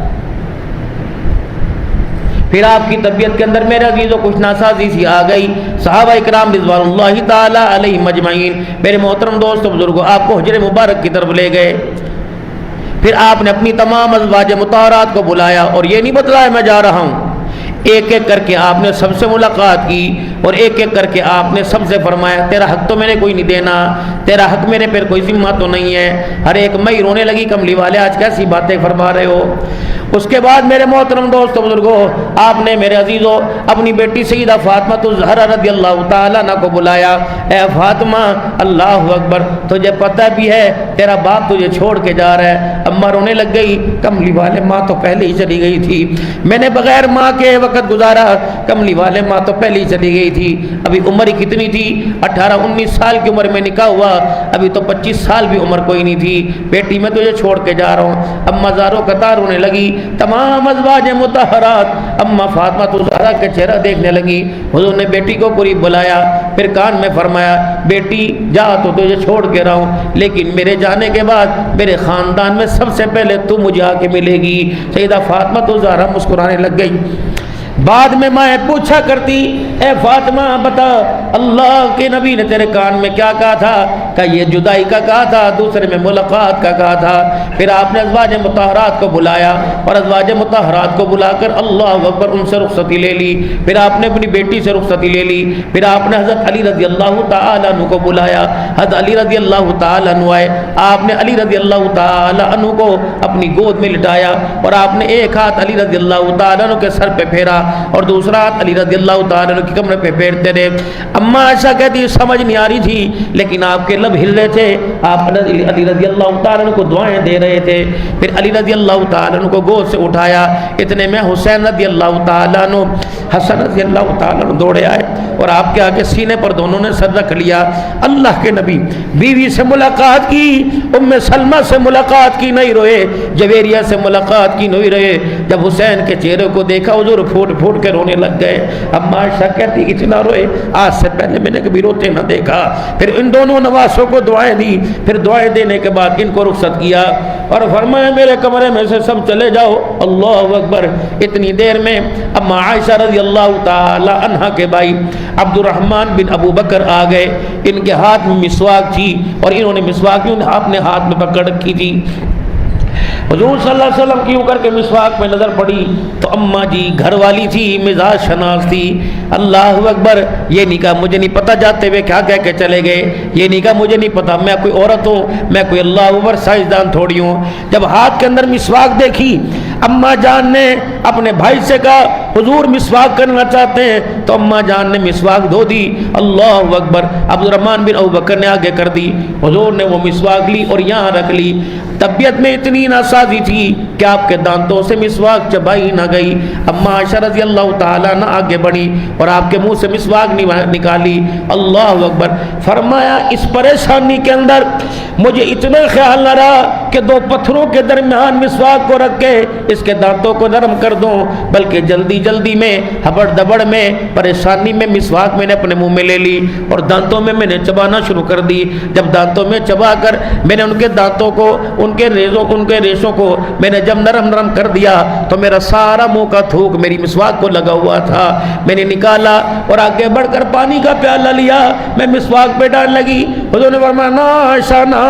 پھر آپ کی طبیعت کے اندر میرے عزیزوں کچھ ناسازی سی آ گئی، صحابہ اکرام رضوان اللہ تعالی علیہم اجمعین، میرے محترم دوستو بزرگوں، آپ کو حجر مبارک کی طرف لے گئے۔ پھر آپ نے اپنی تمام ازواج مطہرات کو بلایا اور یہ نہیں بتلایا میں جا رہا ہوں، ایک ایک کر کے آپ نے سب سے ملاقات کی اور ایک ایک کر کے آپ نے سب سے فرمایا تیرا حق تو میں نے کوئی نہیں دینا، تیرا حق میرے پر کوئی ذمہ تو نہیں ہے۔ ہر ایک مئی رونے لگی، کملی والے آج کیسی باتیں فرما رہے ہو۔ اس کے بعد میرے محترم دوستو بزرگوں، آپ نے میرے عزیزوں اپنی بیٹی سیدہ فاطمہ الزہرا رضی اللہ تعالیٰ عنہ کو بلایا، اے فاطمہ اللہ اکبر، تجھے پتہ بھی ہے تیرا باپ تجھے چھوڑ کے جا رہا ہے۔ اماں رونے لگ گئی، کملی والے ماں تو پہلے ہی چلی گئی تھی، میں نے بغیر ماں کے وقت گزارا، کملی والے ماں تو پہلے ہی چلی گئی تھی، ابھی عمر کتنی تھی، 18-19 سال کی عمر میں نکاح ہوا، ابھی تو 25 سال بھی عمر کوئی نہیں تھی، بیٹی میں تجھے چھوڑ کے جا رہا ہوں۔ اماں زارو قطار رونے لگی، تمام ازواج مطہرات اماں فاطمہ الزہرا کے چہرہ دیکھنے لگی۔ حضور نے بیٹی کو قریب بلایا، پھر کان میں فرمایا بیٹی جا تو تجھے چھوڑ کے رہا ہوں، لیکن میرے جانے کے بعد میرے خاندان میں سب سے پہلے تو مجھے آ کے ملے گی۔ سیدہ فاطمہ الزہرا مسکرانے لگ گئی۔ بعد میں ماں پوچھا کرتی، اے فاطمہ بتا اللہ کے نبی نے تیرے کان میں کیا کہا تھا؟ کہ یہ جدائی کا کہا تھا، دوسرے میں ملاقات کا کہا تھا۔ پھر آپ نے ازواج مطہرات کو بلایا اور ازواج مطہرات کو بلا کر اللہ اکبر ان سے رخصتی لے لی، پھر آپ نے اپنی بیٹی سے رخصتی لے لی، پھر آپ نے حضرت علی رضی اللہ تعالیٰ عنہ کو بلایا، حضرت علی رضی اللہ تعالیٰ عنہ آئے، آپ نے علی رضی اللہ تعالیٰ عنہ کو اپنی گود میں لٹایا اور آپ نے ایک ہاتھ علی رضی اللہ تعالیٰ عنہ کے سر پہ پھیرا اور دوسرا ہاتھ علی رضی اللہ تعالیٰ عنہ کی کمر پہ پھیرتے رہے۔ اماں عائشہ کہتی سمجھ نہیں آ رہی تھی، لیکن آپ کے لب ہل رہے تھے، آپ علی رضی اللہ تعالیٰ عنہ کو دعائیں دے رہے تھے۔ پھر علی رضی اللہ تعالیٰ عنہ کو گود سے اٹھایا، اتنے میں حسین رضی اللہ تعالیٰ عنہ، حسن رضی اللہ تعالیٰ عنہ دوڑے آئے اور آپ کے آگے سینے پر دونوں نے سر رکھ لیا۔ اللہ کے نبی بیوی سے ملاقات کی، ام سلمہ سے ملاقات کی نہیں روئے، جویریہ سے ملاقات کی نہیں رہے۔ جب حسین کے چہرے کو دیکھا حضور پھوٹ پھوٹ کے رونے لگ گئے۔ اما عائشہ کہتی اتنا روئے آج سے پہلے میں نے کبھی روتے نہ دیکھا۔ پھر ان دونوں نواسوں کو دعائیں دی، پھر دعائیں دینے کے بعد ان کو رخصت کیا اور فرمایا میرے کمرے میں سے سب چلے جاؤ۔ اللہ اکبر، اتنی دیر میں اما عائشہ رضی اللہ تعالی عنہا کے بھائی عبد الرحمن بن ابو بکر آ گئے، ان کے ہاتھ میں مسواک تھی اور انہوں نے مسواک اپنے ہاتھ میں پکڑ رکھی تھی۔ حضور صلی اللہ علیہ وسلم کی کر کے مسواک میں نظر پڑی تو اماں جی گھر والی تھی، مزاج شناس تھی۔ اللہ اکبر، یہ نہیں کہا مجھے نہیں پتہ جاتے ہوئے کیا کہہ کے چلے گئے، یہ نہیں کہا مجھے نہیں پتہ میں کوئی عورت ہوں، میں کوئی اللہ اکبر سائنسدان تھوڑی ہوں۔ جب ہاتھ کے اندر مسواک دیکھی اماں جان نے اپنے بھائی سے کہا حضور مسواک کرنا چاہتے ہیں، تو اماں جان نے مسواک دھو دی۔ اللہ اکبر، عبد الرحمن بن ابو بکر نے آگے کر دی، حضور نے وہ مسواک لی اور یہاں رکھ لی۔ طبیعت میں اتنی ناسازی تھی کہ آپ کے دانتوں سے مسواک چبائی نہ گئی۔ اماں عائشہ رضی اللہ تعالیٰ نہ آگے بڑھی اور آپ کے منہ سے مسواک نکالی۔ اللہ اکبر، فرمایا اس پریشانی کے اندر مجھے اتنا خیال نہ رہا کہ دو پتھروں کے درمیان مسواک کو رکھ کے اس کے دانتوں کو نرم کر دوں، بلکہ جلدی جلدی میں ہبڑ دبڑ میں پریشانی میں مسواک میں نے اپنے منہ میں لے لی اور دانتوں میں نے چبانا شروع کر دی. جب دانتوں میں چبا کر میں نے ان کے دانتوں کو ان کے ریشوں کو میں نے جب نرم نرم کر دیا تو میرا سارا منہ کا تھوک میری مسواک کو لگا ہوا تھا. میں نے نکالا اور آگے بڑھ کر پانی کا پیالہ لیا, میں مسواک پہ ڈال لگی. حضور نے فرمایا نا عائشہ نا,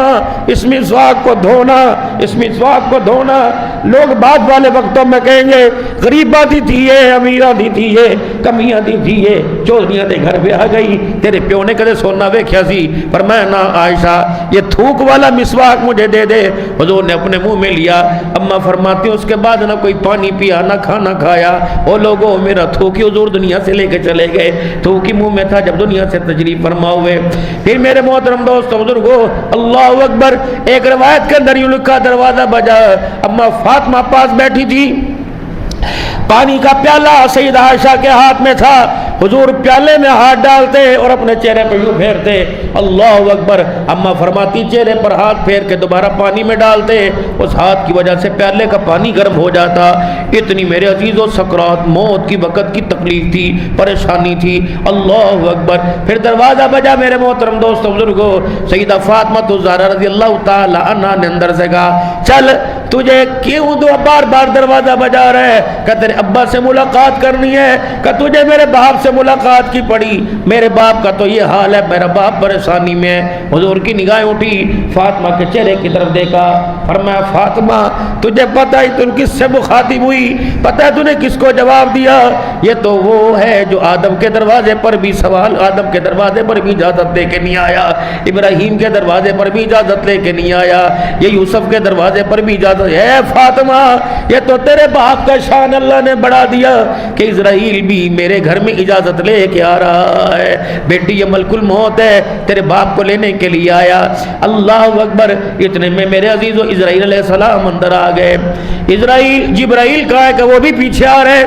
اس مسواک کو دھونا, اس مسواک کو دھونا. لوگ بعد والے وقتوں میں کہیں گے غریباں دی تھی یہ, امیراں دی تھی یہ, کمیاں دی تھی یہ, چوریاں دے گھر پہ آ گئی, تیرے پیو نے کدے سونا ویکھیا سی. فرمایا نا عائشہ یہ تھوک والا مسواک مجھے دے دے. حضور نے اپنے منہ میں لیا. اما فرماتی اس کے بعد نہ کوئی پانی پیا نہ کھانا کھایا. او لوگوں میرا تھوک ہی حضور دنیا سے لے کے چلے گئے, تھوک ہی منہ میں تھا جب دنیا سے تشریف فرما ہوئے. پھر میرے محترم دوست بزرگو اللہ اکبر, ایک روایت کے اندر یوں لکھا دروازہ بجا, اما فاطمہ پاس بیٹھی تھی, پانی کا پیالہ سیدہ عائشہ کے ہاتھ میں تھا. حضور پیالے میں ہاتھ ڈالتے اور اپنے چہرے پہ یوں پھیرتے, اللہ اکبر. اما فرماتی چہرے پر ہاتھ پھیر کے دوبارہ پانی میں ڈالتے, اس ہاتھ کی وجہ سے پیالے کا پانی گرم ہو جاتا. اتنی میرے عزیزو سکرات موت کی وقت کی تکلیف تھی, پریشانی تھی. اللہ اکبر. پھر دروازہ بجا میرے محترم دوست بزرگو, سیدہ فاطمہ الزہرا رضی اللہ تعالی عنہا نے اندر سے کہا چل تجھے کیوں دو بار بار دروازہ بجا رہے, کہ تیرے ابا سے ملاقات کرنی ہے, کہ تجھے میرے باپ سے ملاقات کی پڑی. میرے باپ کا تو یہ حال ہے, میرا باپ پریشانی میں ہے. حضور کی نگاہیں اٹھی, فاطمہ کے چہرے کی طرف دیکھا, فرمایا فاطمہ تجھے پتہ ہے تم کس سے مخاطب ہوئی, پتہ ہے تُو نے کس کو جواب دیا؟ یہ تو وہ ہے جو آدم کے دروازے پر بھی سوال, آدم کے دروازے پر بھی اجازت لے کے نہیں آیا, ابراہیم کے دروازے پر بھی اجازت لے کے نہیں آیا, یہ یوسف کے دروازے پر بھی اجازت. اے فاطمہ یہ تو تیرے باپ کا شان اللہ نے بڑھا دیا کہ اسرائیل بھی میرے گھر میں اجازت لے کے آ رہا ہے. بیٹی یہ ملک الموت ہے, تیرے باپ کو لینے کے لیے آیا. اللہ اکبر. اتنے میں میرے عزیز و اسرائیل علیہ السلام اندر آ گئے. جبرائیل کہا ہے کہ وہ بھی پیچھے آ رہے.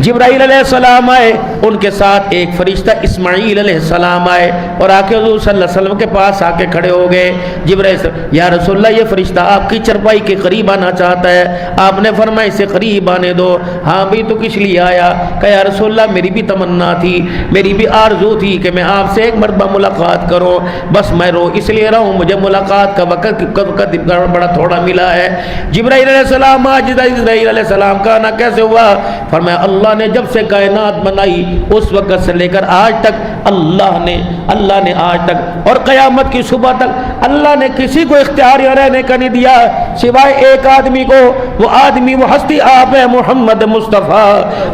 جبرائیل علیہ السلام آئے, ان کے ساتھ ایک فرشتہ اسماعیل علیہ السلام آئے اور آ کے حضور صلی اللہ علیہ وسلم کے پاس آ کے کھڑے ہو گئے. جبرائیل یا رسول اللہ یہ فرشتہ آپ کی چرپائی کے قریب آنا چاہتا ہے. آپ نے فرمایا اسے قریب آنے دو. ہاں بھی تو کس لیے آیا؟ کہ یا رسول اللہ میری بھی تمنا تھی, میری بھی آرزو تھی کہ میں آپ سے ایک مرتبہ ملاقات کروں, بس میں اس لیے رہا ہوں, مجھے ملاقات کا وقت بڑا تھوڑا ملا ہے. جبرائیل علیہ السلام آج اسرائیل علیہ السلام کا آنا کیسے ہوا؟ فرمایا اللہ نے جب سے کائنات بنائی اس وقت سے لے کر آج تک اللہ نے آج تک اور قیامت کی صبح تک اللہ نے کسی کو اختیار رہنے کا نہیں دیا سوائے ایک آدمی کو. وہ آدمی وہ ہستی آپ ہے محمد مصطفیٰ.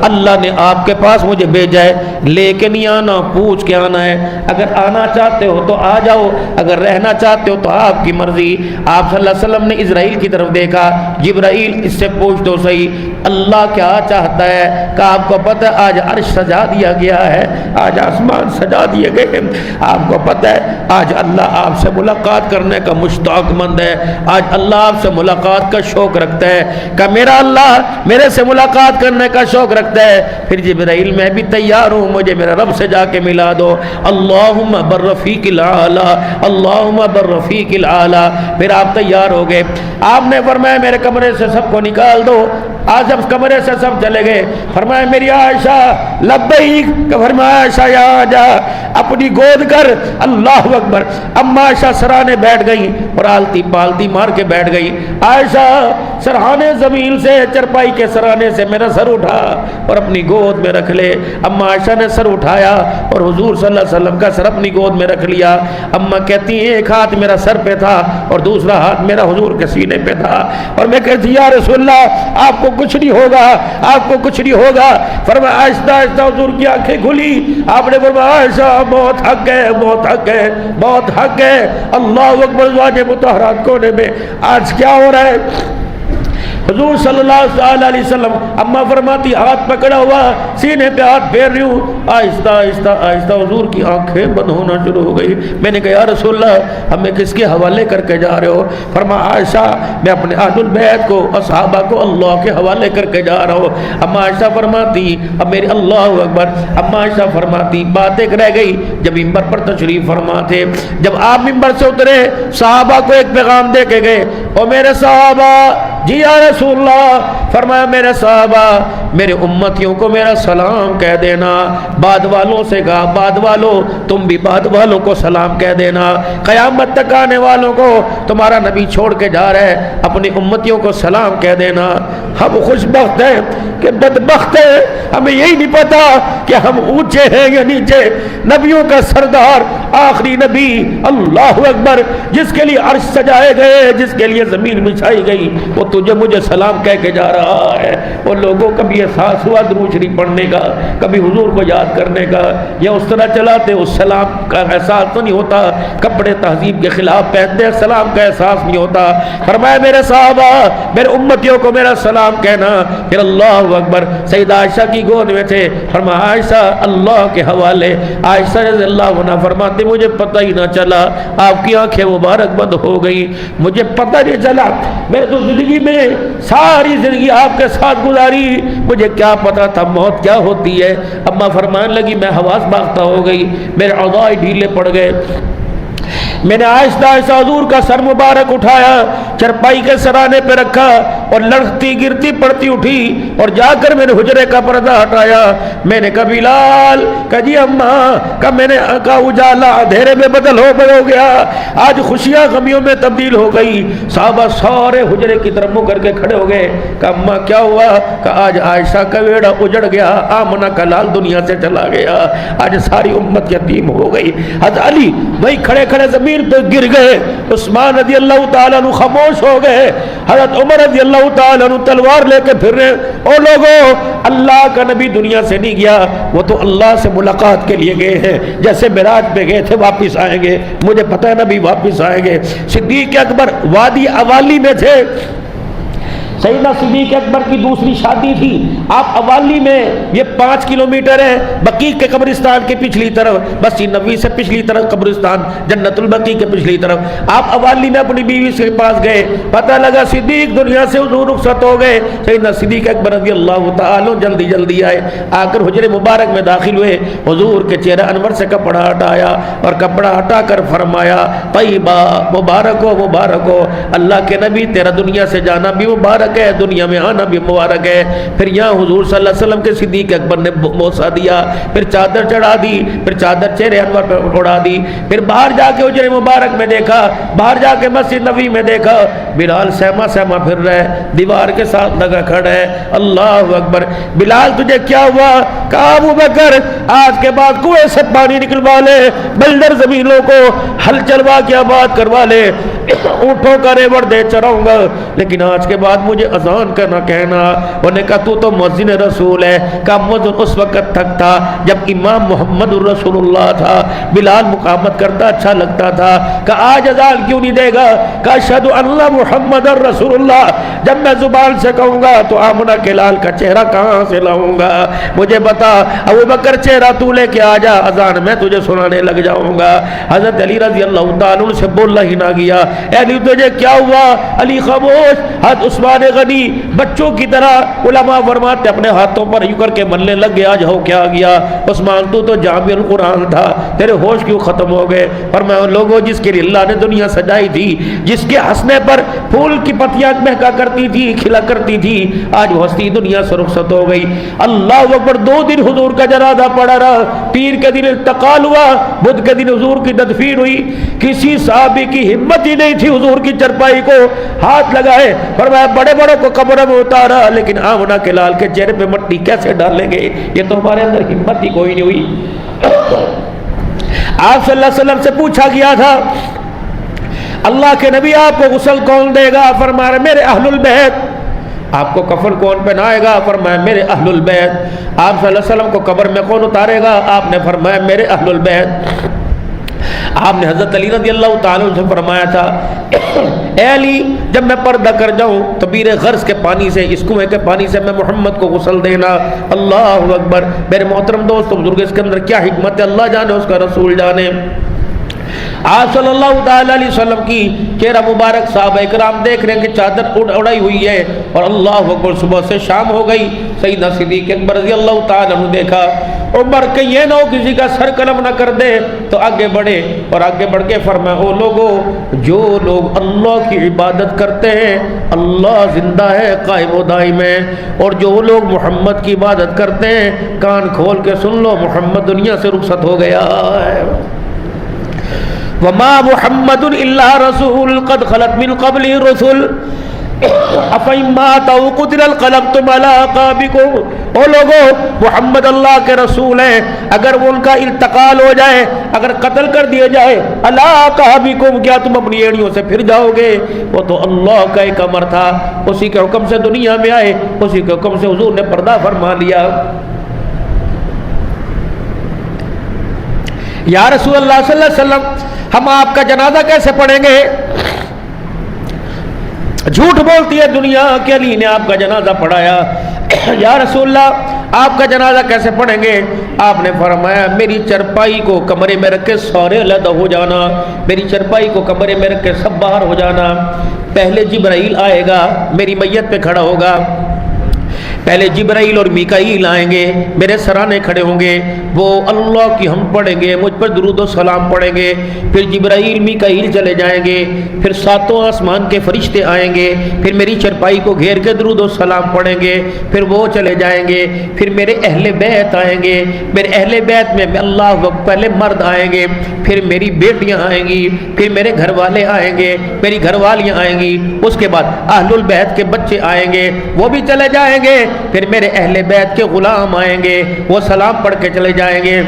اللہ نے آپ کے پاس مجھے بھیجا ہے, لے کے نہیں آنا, پوچھ کے آنا ہے. اگر آنا چاہتے ہو تو آ جاؤ, اگر رہنا چاہتے ہو تو آپ کی مرضی. آپ صلی اللہ علیہ وسلم نے اسرائیل کی طرف دیکھا, جبرائیل اس سے پوچھ دو صحیح اللہ کیا چاہتا ہے. کہ آپ کو پتہ ہے آج عرش سجا دیا گیا ہے, آج آسمان سجا دیے گئے. آپ کو پتہ ہے آج اللہ آپ سے ملاقات کرنے کا مشتاق مند ہے, آج اللہ آپ سے ملاقات کا شوق رکھتا ہے. کہ میرا اللہ میرے سے ملاقات کرنے کا شوق رکھتا ہے. پھر جبرائیل میں بھی تیار ہوں, مجھے میرے رب سے جا کے ملا دو. اللہم بالرفیق الاعلی, اللہم بالرفیق الاعلی. پھر آپ تیار ہو گئے. آپ نے فرمایا میرے کمرے سے سب کو نکال دو. آج جب کمرے سے سب چلے گئے, فرمایا میری عائشہ لبیک. کہ فرمایا عائشہ یہاں جا, اپنی گود کر. اللہ اکبر. اما عائشہ سرانے بیٹھ گئی اور آلتی پالتی مار کے بیٹھ گئی. عائشہ سرہانے زمین سے, چرپائی کے سرانے سے میرا سر اٹھا اور اپنی گود میں رکھ لے. اما عائشہ نے سر اٹھایا اور حضور صلی اللہ علیہ وسلم کا سر اپنی گود میں رکھ لیا. اما کہتی ہیں ایک ہاتھ میرا سر پہ تھا اور دوسرا ہاتھ میرا حضور کے سینے پہ تھا, اور میں کہتی یا رسول اللہ آپ کو کچھ نہیں ہوگا, آپ کو کچھ نہیں ہوگا. فرمایا آہستہ آہستہ حضور کی آنکھیں کھلی. آپ نے فرمایا عائشہ بہت حق ہے, بہت حق ہے, بہت حق ہے. اللہ اکبر. ازواج مطہرات کونے میں آج کیا ہو رہا ہے؟ حضور صلی اللہ علیہ وسلم اما فرماتی ہاتھ پکڑا ہوا سینے پہ ہاتھ پھیر رہی ہوں. آہستہ آہستہ آہستہ حضور کی آنکھیں بند ہونا شروع ہو گئی. میں نے کہا یا رسول اللہ ہمیں کس کے حوالے کر کے جا رہے ہو؟ فرمایا عائشہ میں اپنے اہل البیت کو اور صحابہ کو اللہ کے حوالے کر کے جا رہا ہوں. اما عائشہ فرماتی اب میری اللہ اکبر. اما عائشہ فرماتی بات ایک رہ گئی, جب ممبر پر تشریف فرما تھے, جب آپ ممبر سے اترے صحابہ کو ایک پیغام دے کے گئے, اور میرے صحابہ جی یا رسول اللہ. فرمایا میرے صحابہ میرے امتیوں کو میرا سلام کہہ دینا۔ بعد والوں سے کہا بعد والوں تم بھی بعد والوں کو سلام کہہ دینا۔ قیامت تک آنے والوں کو تمہارا نبی چھوڑ کے جا رہا ہے، اپنی امتیوں کو سلام کہہ دینا۔ ہم خوش بخت ہیں کہ بدبخت ہیں، ہمیں یہی نہیں پتا کہ ہم اونچے ہیں یا نیچے۔ نبیوں کا سردار آخری نبی اللہ اکبر، جس کے لیے عرش سجائے گئے، جس کے لیے زمین بچھائی گئی، وہ تجھے مجھے سلام کہہ کے جا رہا ہے۔ وہ لوگوں کبھی احساس ہوا درود شریف پڑھنے کا، کبھی حضور کو یاد کرنے کا، یا اس طرح چلاتے اس سلام کا احساس تو نہیں ہوتا، کپڑے تہذیب کے خلاف پہنتے سلام کا احساس نہیں ہوتا۔ فرمایا میرے صحابہ میرے امتیوں کو میرا سلام کہنا۔ پھر اللہ اکبر سیدہ عائشہ کی گود میں تھے، فرمایا عائشہ اللہ کے حوالے، عائشہ رضی اللہ عنہ فرماتے مجھے پتہ ہی نہ چلا، آپ کی آنکھیں مبارک بند ہو گئی، مجھے پتہ نہیں چلا، میں تو زندگی میں ساری زندگی آپ کے ساتھ گزاری، مجھے کیا پتا تھا موت کیا ہوتی ہے۔ اما فرمانے لگی میں حواس باختہ ہو گئی، میرے اعضاء ڈھیلے پڑ گئے، میں نے آہستہ آہستہ حضور کا سر مبارک اٹھایا، چرپائی کے سرانے پہ رکھا اور لڑکتی گرتی پڑتی اٹھی اور جا کر میں نے حجرے کا پردہ ہٹایا۔ میں نے کہا بلال، کہا جی اماں، کہا میں نے کہا اجالا اندھیرے میں بدل ہو گیا، آج خوشیاں غمیوں میں تبدیل ہو گئی۔ صحابہ سارے حجرے کی طرف منہ کر کے کھڑے ہو گئے، کہا اماں کیا ہوا؟ کہا آج عائشہ کا بیڑا اجڑ گیا، آمنہ کا لال دنیا سے چلا گیا، آج ساری امت یتیم ہو گئی۔ حضرت علی وہی کھڑے کھڑے زمین پہ گر گئے، عثمان رضی اللہ تعالیٰ عنہ خاموش ہو گئے، حضرت عمر رضی اللہ تعالیٰ عنہ تلوار لے کے پھر رہے۔ او لوگوں، اللہ کا نبی دنیا سے نہیں گیا، وہ تو اللہ سے ملاقات کے لیے گئے ہیں، جیسے معراج پہ گئے تھے واپس آئیں گے، مجھے پتہ ہے نبی واپس آئیں گے۔ صدیق اکبر وادی اوالی میں تھے، سیدنا صدیق اکبر کی دوسری شادی تھی، آپ اوالی میں، یہ 5 کلومیٹر ہے بقیع کے قبرستان کے پچھلی طرف، مسجد نبوی سے پچھلی طرف قبرستان جنت البقیع کے پچھلی طرف۔ آپ اوالی میں اپنی بیوی کے پاس گئے، پتہ لگا صدیق دنیا سے حضور رخصت ہو گئے۔ سیدنا صدیق اکبر رضی اللہ تعالیٰ جلدی جلدی آئے، آ کر حجرے مبارک میں داخل ہوئے، حضور کے چہرہ انور سے کپڑا ہٹایا اور کپڑا ہٹا کر فرمایا طیبہ، مبارک ہو مبارک ہو، اللہ کے نبی تیرا دنیا سے جانا بھی مبارک ہے، دنیا میں آنا بھی مبارک ہے۔ پھر یہاں حضور صلی اللہ علیہ وسلم کے صدیق اکبر نے بوسہ دیا، پھر چادر چڑھا دی، پھر چادر چہرے انور پہ اڑا دی، پھر باہر جا کے حجرے مبارک میں دیکھا، باہر جا کے مسجد نبی میں دیکھا، بلال سہما سہما پھر رہا ہے، دیوار کے ساتھ لگا کھڑا ہے۔ اللہ اکبر، بلال تجھے کیا ہوا؟ کہا ابو بکر آج کے بعد کنویں سے پانی نکلوا لے، بلڈر زمینوں کو ہل چلوا کے آباد کروا لے، اونٹوں کا ریوڑ دے چراؤں گا، لیکن آج کے بعد مجھے اذان کا نہ کہنا۔ انہوں نے کہا تو مؤذن رسول ہے، کہا مؤذن اس وقت تک تھا جب امام محمد الرسول اللہ تھا، بلال مقامت کرتا اچھا لگتا تھا، کہا آج اذان کیوں نہیں دے گا؟ کہا اشہد ان محمد الرسول اللہ، جب میں زبان سے کہوں گا تو آمنہ کے لال کا چہرہ کہاں سے لاؤں گا؟ مجھے بتا ابو بکر چہرہ تو لے کے آ جا، اذان میں تجھے سنانے لگ جاؤں گا۔ حضرت علی رضی اللہ تعالیٰ عنہ سے بولا ہی نہ گیا، اے علی تجھے کیا ہوا؟ علی خاموش۔ حضرت عثمان غنی بچوں کی طرح علماء فرماتے اپنے ہاتھوں پر یوں کر کے ملنے لگ گیا، آج ہو کیا گیا؟ عثمان تو جامع القرآن تھا، تیرے ہوش کیوں ختم ہو گئے؟ اور میں ان لوگوں جس کے لیے اللہ نے دنیا سجائی تھی، جس کے ہنسنے پر پھول کی پتیاں مہکا کرتی تھی، کھلا کرتی تھی، آج وہ ہستی دنیا سے رخصت ہو گئی۔ اللہ اکبر، 2 دن حضور کا جنازہ پڑا رہا، پیر کے دن انتقال ہوا، بدھ کے دن حضور کی تدفین ہوئی، کسی صحابی کی ہمت ہی نہیں تھی حضور کی چرپائی کو ہاتھ لگائے، فرمایا بڑے بڑوں کو قبر میں اتارا لیکن آمنہ کے لال کے چہرے پہ مٹی کیسے ڈالیں گے؟ یہ تو ہمارے اندر ہمت ہی کوئی نہیں ہوئی۔ آپ صلی اللہ علیہ وسلم سے پوچھا گیا تھا اللہ کے نبی آپ کو غسل کون دے گا؟ فرمایا میرے اہل البیت۔ آپ کو کفن کون پہنائے گا؟ فرمایا میرے اہل البیت۔ آپ صلی اللہ علیہ وسلم کو قبر میں کون اتارے گا؟ آپ نے فرمایا میرے اہل البیت۔ آپ نے حضرت علی رضی اللہ تعالیٰ سے فرمایا تھا اے علی، جب میں پردہ کر جاؤں تو بیر غرض کے پانی سے، اس کنویں کے پانی سے میں محمد کو غسل دینا۔ اللہ اکبر، میرے محترم دوست بزرگ، اس کے اندر کیا حکمت ہے اللہ جانے، اس کا رسول جانے۔ آپ صلی اللہ تعالیٰ علیہ وسلم کی چہرہ مبارک صحابہ اکرام دیکھ رہے ہیں کہ چادر اڑائی ہوئی ہے، اور اللہ اکبر، صبح سے شام ہو گئی۔ سیدنا صدیق اکبر رضی اللہ تعالیٰ عنہ دیکھا، عمر کہیں یہ نہ ہو کسی کا سر قلم نہ کر دے تو آگے بڑھے، اور آگے بڑھ کے فرمایا او لوگوں جو لوگ اللہ کی عبادت کرتے ہیں اللہ زندہ ہے، قائم و دائم ہے، اور جو لوگ محمد کی عبادت کرتے ہیں کان کھول کے سن لو محمد دنیا سے رخصت ہو گیا ہے۔ وما محمد الا رسول قد خلت من قبل الرسل افإن مات أو قتل انقلبتم على أعقابكم۔ او لوگو محمد اللہ کے رسول ہیں، اگر وہ ان کا انتقال ہو جائے، اگر قتل کر دیا جائے، على أعقابكم کیا تم اپنی ایڑیوں سے پھر جاؤ گے؟ وہ تو اللہ کا ایک امر تھا، اسی کے حکم سے دنیا میں آئے، اسی کے حکم سے حضور نے پردہ فرما لیا۔ یا رسول اللہ صلی اللہ علیہ وسلم ہم آپ کا جنازہ کیسے پڑھیں گے؟ جھوٹ بولتی ہے دنیا کہ علی نے آپ کا جنازہ پڑھایا۔ یا رسول اللہ آپ کا جنازہ کیسے پڑھیں گے؟ آپ نے فرمایا میری چرپائی کو کمرے میں رکھ کے سارے علیحدہ ہو جانا، میری چرپائی کو کمرے میں رکھ کے سب باہر ہو جانا، پہلے جبرائیل آئے گا میری میت پہ کھڑا ہوگا، پہلے جبرائیل اور میکائیل آئیں گے میرے سرانے کھڑے ہوں گے، وہ اللہ کی ہم پڑھیں گے، مجھ پر درود و سلام پڑھیں گے، پھر جبرائیل میکائیل چلے جائیں گے، پھر ساتوں آسمان کے فرشتے آئیں گے، پھر میری چرپائی کو گھیر کے درود و سلام پڑھیں گے، پھر وہ چلے جائیں گے، پھر میرے اہل بیت آئیں گے، میرے اہل بیت میں اللہ وقت پہلے مرد آئیں گے، پھر میری بیٹیاں آئیں گی، پھر میرے گھر والے آئیں گے، میری گھر والیاں آئیں گی، اس کے بعد اہل البیت کے بچے آئیں گے وہ بھی چلے جائیں گے، پھر میرے اہل بیت کے غلام آئیں گے وہ سلام پڑھ کے چلے جائیں گے۔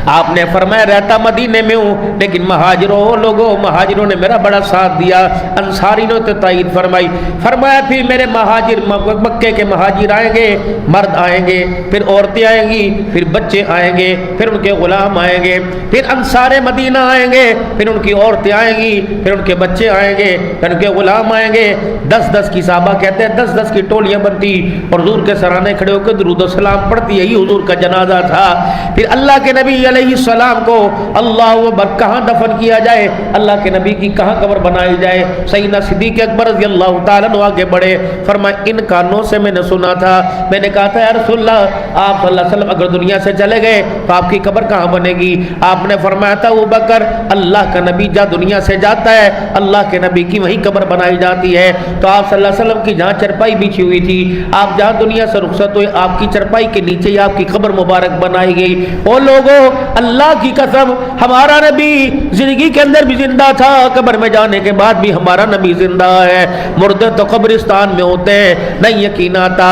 آپ نے فرمایا رہتا مدینے میں ہوں لیکن مہاجروں نے میرا بڑا ساتھ دیا، انصاری نے تو تائید فرمائی، فرمایا پھر میرے مہاجر مکے کے مہاجر آئیں گے، مرد آئیں گے، پھر عورتیں آئیں گی، پھر بچے آئیں گے، پھر ان کے غلام آئیں گے، پھر انصار مدینہ آئیں گے، پھر ان کی عورتیں آئیں گی، پھر ان کے بچے آئیں گے، پھر ان کے غلام آئیں گے، 10 کی صحابہ کہتے ہیں 10 کی ٹولیاں بنتی اور حضور کے سرانے کھڑے ہو کے درود و سلام پڑھتی، یہی حضور کا جنازہ تھا۔ پھر اللہ کے نبی علیہ السلام کو اللہ اکبر کہاں دفن کیا جائے، اللہ کے نبی کی کہاں قبر بنائی جائے؟ سیدنا صدیق اکبر رضی اللہ تعالیٰ عنہ آگے بڑھے، فرمایا ان کانوں سے میں نے سنا تھا، میں نے کہا تھا یا رسول اللہ آپ صلی اللہ علیہ وسلم اگر دنیا سے چلے گئے تو آپ کی قبر کہاں بنے گی؟ آپ نے فرمایا تھا ابو بکر اللہ کا نبی جہاں دنیا سے جاتا ہے اللہ کے نبی کی وہیں قبر بنائی جاتی ہے، تو آپ صلی اللہ علیہ وسلم کی جہاں چرپائی بچھی ہوئی تھی آپ جہاں دنیا سے رخصت ہوئے آپ کی چرپائی کے نیچے ہی آپ کی قبر مبارک بنائی گئی۔ او لوگوں اللہ کی قسم ہمارا نبی زندگی کے اندر بھی زندہ تھا، قبر میں جانے کے بعد بھی ہمارا نبی زندہ ہے، مردے تو قبرستان میں ہوتے ہیں، نہیں یقین آتا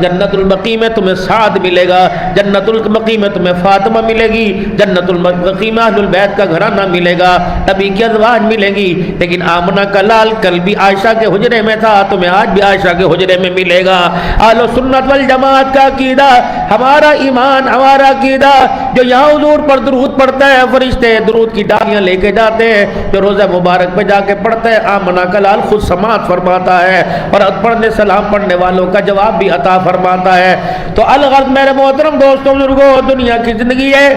جنت البقیع میں تمہیں سعد ملے گا، جنت البقیع میں تمہیں فاطمہ ملے گی، جنت البقیع میں اہل البیت کا گھرانہ ملے گا، نبی کی ازواج ملیں گی، لیکن آمنہ کا لال کل بھی عائشہ کے حجرے میں تھا، تمہیں آج بھی عائشہ کے حجرے میں ملے گا۔ اہل سنت والجماعت کا عقیدہ ہمارا ایمان ہمارا عقیدہ جو یہاں حضور پر درود پڑھتا ہے فرشتے درود کی ڈالیاں لے کے جاتے ہیں، جو روزہ مبارک پہ جا کے پڑھتے ہیں آمنہ کا لال خود سماعت فرماتا ہے اور پڑھنے سلام پڑھنے والوں کا جواب بھی عطا فرماتا ہے۔ تو الغرض میرے محترم دوستوں بزرگوں دنیا کی زندگی ہے،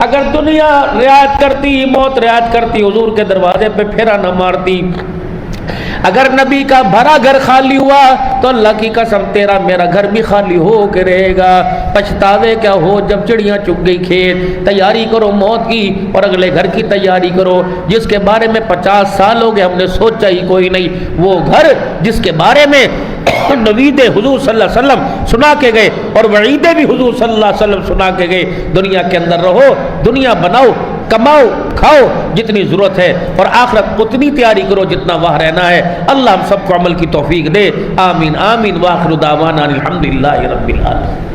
اگر دنیا رعایت کرتی موت رعایت کرتی حضور کے دروازے پہ پھیرا نہ مارتی، اگر نبی کا بھرا گھر خالی ہوا تو اللہ کی قسم تیرا میرا گھر بھی خالی ہو کے رہے گا۔ پچھتاوے کیا ہو جب چڑیاں چگ گئی کھیت، تیاری کرو موت کی اور اگلے گھر کی تیاری کرو جس کے بارے میں 50 سال ہو گئے ہم نے سوچا ہی کوئی نہیں، وہ گھر جس کے بارے میں نوید حضور صلی اللہ علیہ وسلم سنا کے گئے اور وعیدیں بھی حضور صلی اللہ علیہ وسلم سنا کے گئے۔ دنیا کے اندر رہو، دنیا بناؤ، کماؤ، کھاؤ جتنی ضرورت ہے اور آخرت اتنی تیاری کرو جتنا وہاں رہنا ہے۔ اللہ ہم سب کو عمل کی توفیق دے، آمین آمین، وآخر دعوانا الحمدللہ رب العالمین۔